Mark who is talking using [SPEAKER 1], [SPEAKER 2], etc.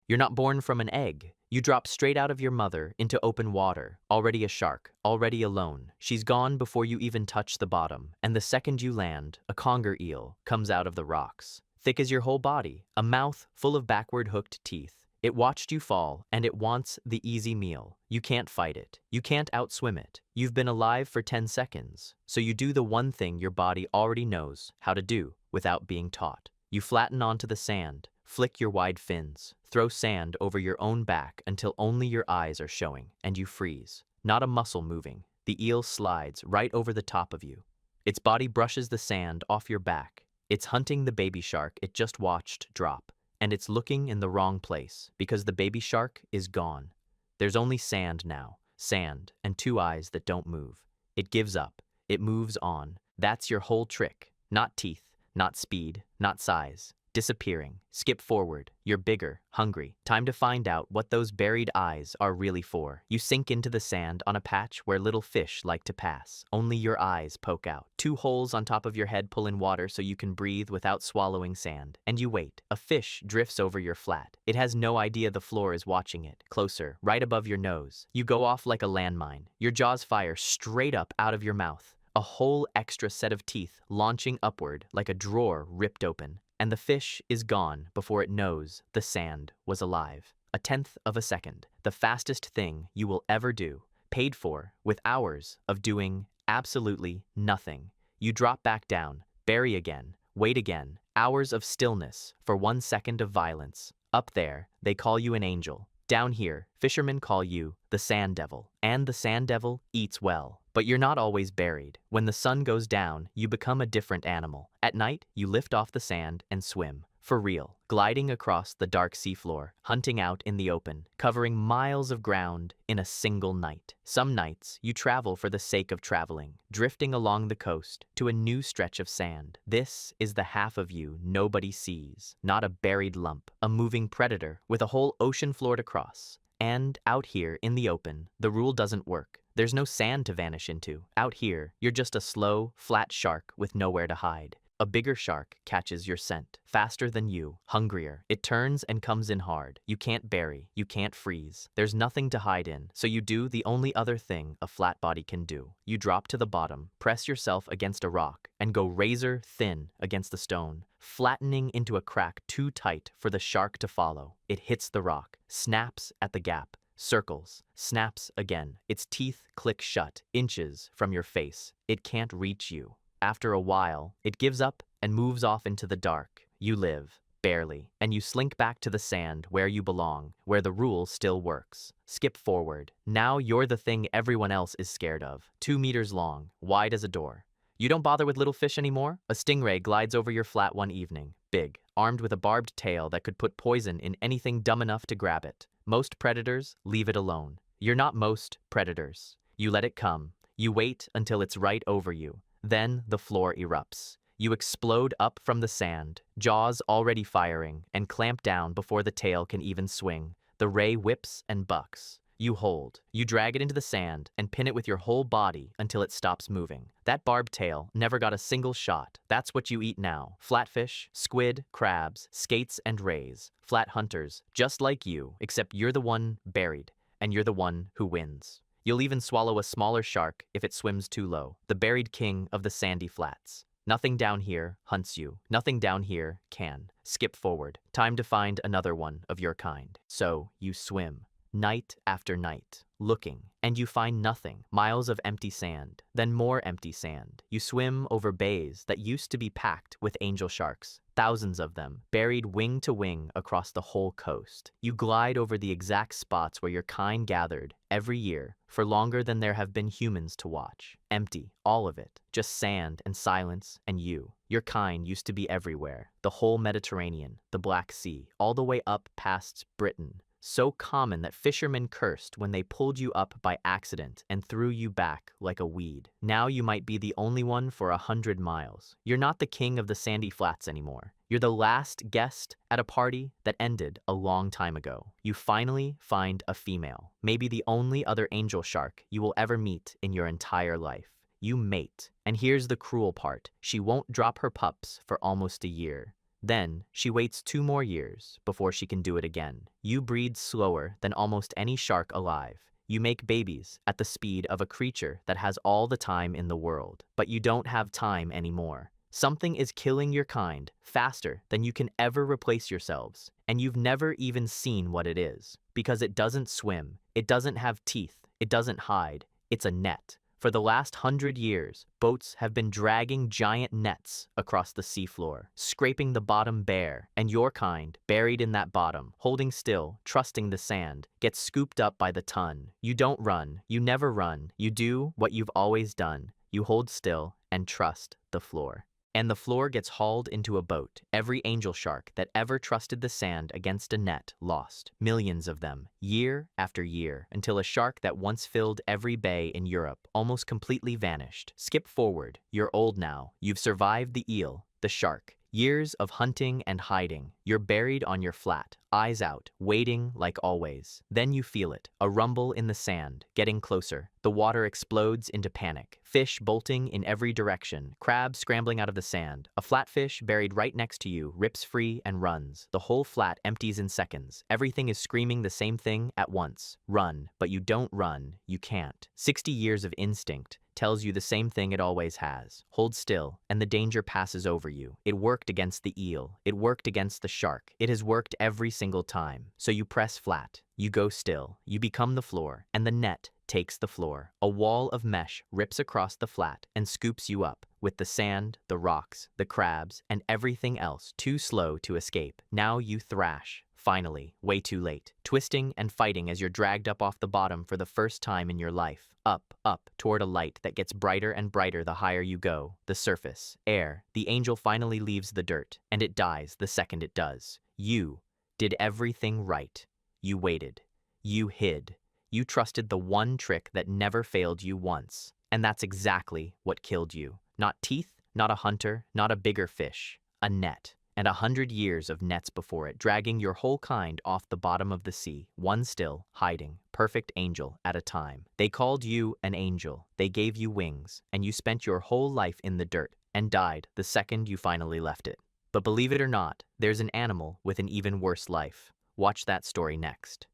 [SPEAKER 1] You're not born from an egg. You drop straight out of your mother into open water, already a shark, already alone. She's gone before you even touch the bottom, and the second you land, a conger eel comes out of the rocks. Thick as your whole body, a mouth full of backward hooked teeth. It watched you fall, and it wants the easy meal. You can't fight it. You can't outswim it. You've been alive for 10 seconds, so you do the one thing your body already knows how to do without being taught. You flatten onto the sand, flick your wide fins, throw sand over your own back until only your eyes are showing, and you freeze. Not a muscle moving. The eel slides right over the top of you. Its body brushes the sand off your back. It's hunting the baby shark it just watched drop. And it's looking in the wrong place, because the baby shark is gone. There's only sand now, sand and two eyes that don't move. It gives up. It moves on. That's your whole trick. Not teeth, not speed, not size. Disappearing. Skip forward. You're bigger, hungry. Time to find out what those buried eyes are really for. You sink into the sand on a patch where little fish like to pass. Only your eyes poke out. Two holes on top of your head pull in water so you can breathe without swallowing sand. And you wait. A fish drifts over your flat. It has no idea the floor is watching it. Closer, right above your nose. You go off like a landmine. Your jaws fire straight up out of your mouth. A whole extra set of teeth launching upward like a drawer ripped open. And the fish is gone before it knows the sand was alive. 1/10 of a second, the fastest thing you will ever do, paid for with hours of doing absolutely nothing. You drop back down, bury again, wait again, hours of stillness for 1 second of violence. Up there, they call you an angel. Down here, fishermen call you the sand devil. And the sand devil eats well. But you're not always buried. When the sun goes down, you become a different animal. At night, you lift off the sand and swim. For real. Gliding across the dark seafloor, hunting out in the open, covering miles of ground in a single night. Some nights, you travel for the sake of traveling, drifting along the coast to a new stretch of sand. This is the half of you nobody sees. Not a buried lump, a moving predator with a whole ocean floor to cross. And out here in the open, the rule doesn't work. There's no sand to vanish into. Out here, you're just a slow, flat shark with nowhere to hide. A bigger shark catches your scent, faster than you, hungrier. It turns and comes in hard. You can't bury, you can't freeze. There's nothing to hide in, so you do the only other thing a flat body can do. You drop to the bottom, press yourself against a rock, and go razor thin against the stone, flattening into a crack too tight for the shark to follow. It hits the rock, snaps at the gap, circles, snaps again. Its teeth click shut, inches from your face. It can't reach you. After a while, it gives up and moves off into the dark. You live, barely, and you slink back to the sand where you belong, where the rule still works. Skip forward. Now you're the thing everyone else is scared of. 2 meters long, wide as a door. You don't bother with little fish anymore? A stingray glides over your flat one evening, big, armed with a barbed tail that could put poison in anything dumb enough to grab it. Most predators leave it alone. You're not most predators. You let it come. You wait until it's right over you. Then the floor erupts. You explode up from the sand, jaws already firing, and clamp down before the tail can even swing. The ray whips and bucks. You hold. You drag it into the sand and pin it with your whole body until it stops moving. That barbed tail never got a single shot. That's what you eat now. Flatfish, squid, crabs, skates, and rays. Flat hunters, just like you, except you're the one buried, and you're the one who wins. You'll even swallow a smaller shark if it swims too low. The buried king of the sandy flats. Nothing down here hunts you. Nothing down here can. Skip forward. Time to find another one of your kind. So you swim. Night after night, looking, and you find nothing. Miles of empty sand, then more empty sand. You swim over bays that used to be packed with angel sharks, thousands of them, buried wing to wing across the whole coast. You glide over the exact spots where your kind gathered every year for longer than there have been humans to watch. Empty, all of it, just sand and silence and you. Your kind used to be everywhere, the whole Mediterranean, the Black Sea, all the way up past Britain. So common that fishermen cursed when they pulled you up by accident and threw you back like a weed. Now you might be the only one for 100 miles. You're not the king of the sandy flats anymore. You're the last guest at a party that ended a long time ago. You finally find a female, maybe the only other angel shark you will ever meet in your entire life. You mate. And here's the cruel part. She won't drop her pups for almost a year. Then, she waits 2 more years before she can do it again. You breed slower than almost any shark alive. You make babies at the speed of a creature that has all the time in the world. But you don't have time anymore. Something is killing your kind faster than you can ever replace yourselves, and you've never even seen what it is. Because it doesn't swim, it doesn't have teeth, it doesn't hide, it's a net. For the last 100 years, boats have been dragging giant nets across the seafloor, scraping the bottom bare, and your kind, buried in that bottom, holding still, trusting the sand, gets scooped up by the ton. You don't run, you never run, you do what you've always done. You hold still and trust the floor. And the floor gets hauled into a boat. Every angel shark that ever trusted the sand against a net lost. Millions of them, year after year, until a shark that once filled every bay in Europe almost completely vanished. Skip forward, you're old now. You've survived the eel, the shark. Years of hunting and hiding. You're buried on your flat, eyes out, waiting like always. Then you feel it, a rumble in the sand, getting closer. The water explodes into panic. Fish bolting in every direction, crabs scrambling out of the sand. A flatfish buried right next to you rips free and runs. The whole flat empties in seconds. Everything is screaming the same thing at once. Run, but you don't run, you can't. 60 years of instinct tells you the same thing it always has. Hold still, and the danger passes over you. It worked against the eel. It worked against the shark. It has worked every single time. So you press flat. You go still. You become the floor, and the net takes the floor. A wall of mesh rips across the flat and scoops you up, with the sand, the rocks, the crabs, and everything else too slow to escape. Now you thrash. Finally, way too late. Twisting and fighting as you're dragged up off the bottom for the first time in your life. Up, toward a light that gets brighter and brighter the higher you go. The surface, air, the angel finally leaves the dirt, and it dies the second it does. You did everything right. You waited. You hid. You trusted the one trick that never failed you once. And that's exactly what killed you. Not teeth, not a hunter, not a bigger fish. A net. And 100 years of nets before it, dragging your whole kind off the bottom of the sea, one still, hiding, perfect angel at a time. They called you an angel. They gave you wings, and you spent your whole life in the dirt and died the second you finally left it. But believe it or not, there's an animal with an even worse life. Watch that story next.